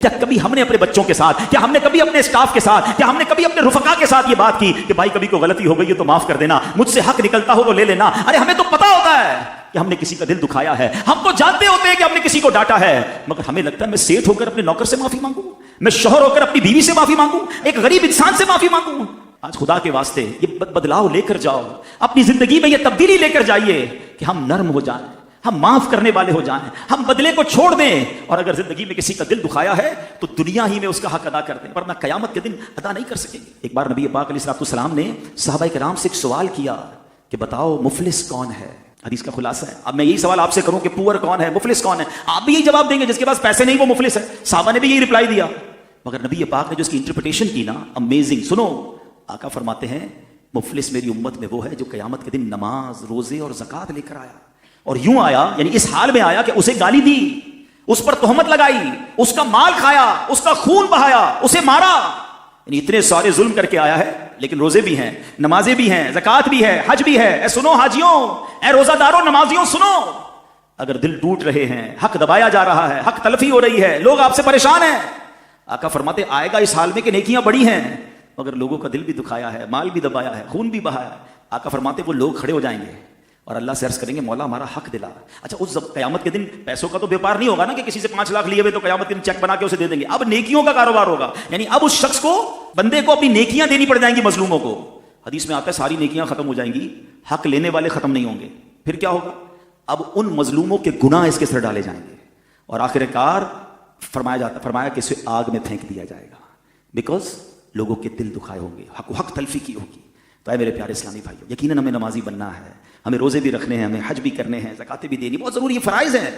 کیا کبھی ہم نے اپنے بچوں کے ساتھ، کیا ہم نے کبھی اپنے اسٹاف کے ساتھ، کیا ہم نے کبھی اپنے رفقا کے ساتھ یہ بات کی کہ بھائی کبھی کوئی غلطی ہو گئی ہے تو معاف کر دینا، مجھ سے حق نکلتا ہو تو لے لینا؟ ارے ہمیں تو پتا ہوتا ہے کہ ہم نے کسی کا دل دکھایا ہے، ہم تو جانتے ہوتے ہیں کہ ہم نے کسی کو ڈانٹا ہے، مگر ہمیں لگتا ہے میں سیٹ ہو کر اپنے نوکر سے معافی مانگوں، میں شوہر ہو کر اپنی بیوی سے معافی مانگوں، ایک غریب انسان سے معافی مانگوں۔ آج خدا کے واسطے یہ بدلاؤ لے کر جاؤ، اپنی زندگی میں یہ تبدیلی لے کر جائیے کہ ہم نرم ہو جائیں، ہم معاف کرنے والے ہو جائیں، ہم بدلے کو چھوڑ دیں، اور اگر زندگی میں کسی کا دل دکھایا ہے تو دنیا ہی میں اس کا حق ادا کر دیں، ورنہ قیامت کے دن ادا نہیں کر سکیں گے۔ ایک بار نبی پاک علیہ السلام نے صحابہ کرام سے ایک سوال کیا کہ بتاؤ مفلس کون ہے؟ حدیث کا خلاصہ ہے، اب میں یہی سوال آپ سے کروں کہ پور کون ہے، مفلس کون ہے؟ آپ بھی یہی جواب دیں گے، جس کے پاس پیسے نہیں وہ مفلس ہے۔ صحابہ نے بھی یہی رپلائی دیا، مگر نبی پاک نے جو اس کی انٹرپریٹیشن کی نا، امیزنگ۔ سنو، آقا فرماتے ہیں مفلس میری امت میں وہ ہے جو قیامت کے دن نماز، روزے اور زکوٰۃ لے کر آیا، اور یوں آیا، یعنی اس حال میں آیا کہ اسے گالی دی، اس پر تہمت لگائی، اس کا مال کھایا، اس کا خون بہایا، اسے مارا، یعنی اتنے سارے ظلم کر کے آیا ہے، لیکن روزے بھی ہیں، نمازیں بھی ہیں، زکوٰۃ بھی ہے، حج بھی ہے۔ اے سنو حاجیوں، اے روزہ داروں، نمازیوں، سنو، اگر دل ٹوٹ رہے ہیں، حق دبایا جا رہا ہے، حق تلفی ہو رہی ہے، لوگ آپ سے پریشان ہیں، آقا فرماتے آئے گا اس حال میں کہ نیکیاں بڑی ہیں مگر لوگوں کا دل بھی دکھایا ہے، مال بھی دبایا ہے، خون بھی بہایا ہے۔ آقا فرماتے وہ لوگ کھڑے ہو جائیں گے اور اللہ سے عرض کریں گے مولا ہمارا حق دلا۔ اچھا، اس قیامت کے دن پیسوں کا تو بیپار نہیں ہوگا نا کہ کسی سے 5 لاکھ لیے ہوئے تو قیامت کے دن چیک بنا کے اسے دے دیں گے، اب نیکیوں کا کاروبار ہوگا، یعنی اب اس شخص کو، بندے کو اپنی نیکیاں دینی پڑ جائیں گی مظلوموں کو۔ حدیث میں آتا ہے ساری نیکیاں ختم ہو جائیں گی، حق لینے والے ختم نہیں ہوں گے، پھر کیا ہوگا؟ اب ان مظلوموں کے گناہ اس کے سر ڈالے جائیں گے، اور آخر کار فرمایا کہ اسے آگ میں پھینک دیا جائے گا، بیکاز لوگوں کے دل دکھائے ہوں گے، حق تلفی کی ہوگی۔ تو اے میرے پیارے اسلامی بھائیو، یقیناً ہمیں نمازی بننا ہے، ہمیں روزے بھی رکھنے ہیں، ہمیں حج بھی کرنے ہیں، زکاتیں بھی دینی بہت ضروری، یہ فرائض ہیں،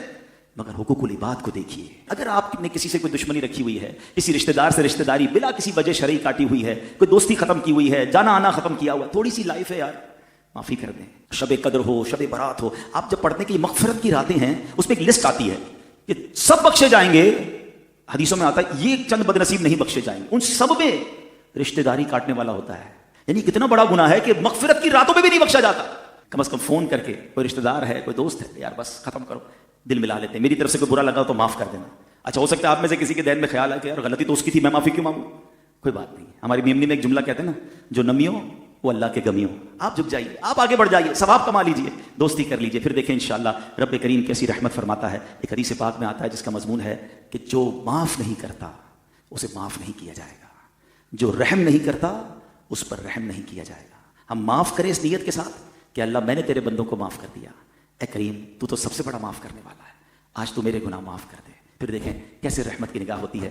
مگر حقوق العباد کو دیکھیے۔ اگر آپ نے کسی سے کوئی دشمنی رکھی ہوئی ہے، کسی رشتہ دار سے رشتہ داری بلا کسی وجہ شرعی کاٹی ہوئی ہے، کوئی دوستی ختم کی ہوئی ہے، جانا آنا ختم کیا ہوا، تھوڑی سی لائف ہے یار، معافی کر دیں۔ شب قدر ہو، شب برات ہو، آپ جب پڑھتے ہیں کہ یہ مغفرت کی راتیں ہیں، اس میں ایک لسٹ آتی ہے کہ سب بخشے جائیں گے، حدیثوں میں آتا ہے یہ چند بدنصیب نہیں بخشے جائیں گے، ان سب میں رشتہ داری کاٹنے والا ہوتا ہے۔ یعنی کتنا بڑا گناہ ہے کہ مغفرت کی راتوں میں بھی نہیں بخشا جاتا۔ کم از کم فون کر کے کوئی رشتہ دار ہے، کوئی دوست ہے، یار بس ختم کرو، دل ملا لیتے ہیں، میری طرف سے کوئی برا لگا تو معاف کر دینا۔ اچھا، ہو سکتا ہے آپ میں سے کسی کے ذہن میں خیال ہے کہ یار غلطی تو اس کی تھی، میں معافی کیوں مانگوں؟ کوئی بات نہیں، ہماری میمنی میں ایک جملہ کہتے ہیں نا، جو نمیوں وہ اللہ کے گمیوں۔ آپ جھک جائیے، آپ آگے بڑھ جائیے، ثواب کما لیجیے، دوستی کر لیجیے، پھر دیکھیں انشاءاللہ رب کریم کیسی رحمت فرماتا ہے۔ ایک حدیث پاک میں آتا ہے جس کا مضمون ہے کہ جو معاف نہیں کرتا اسے معاف نہیں کیا جائے گا، جو رحم نہیں کرتا اس پر رحم نہیں کیا جائے گا۔ ہم معاف کریں اس نیت کے ساتھ کہ اللہ میں نے تیرے بندوں کو معاف کر دیا، اے کریم تو سب سے بڑا معاف کرنے والا ہے، آج تو میرے گناہ معاف کر دے، پھر دیکھیں کیسے رحمت کی نگاہ ہوتی ہے۔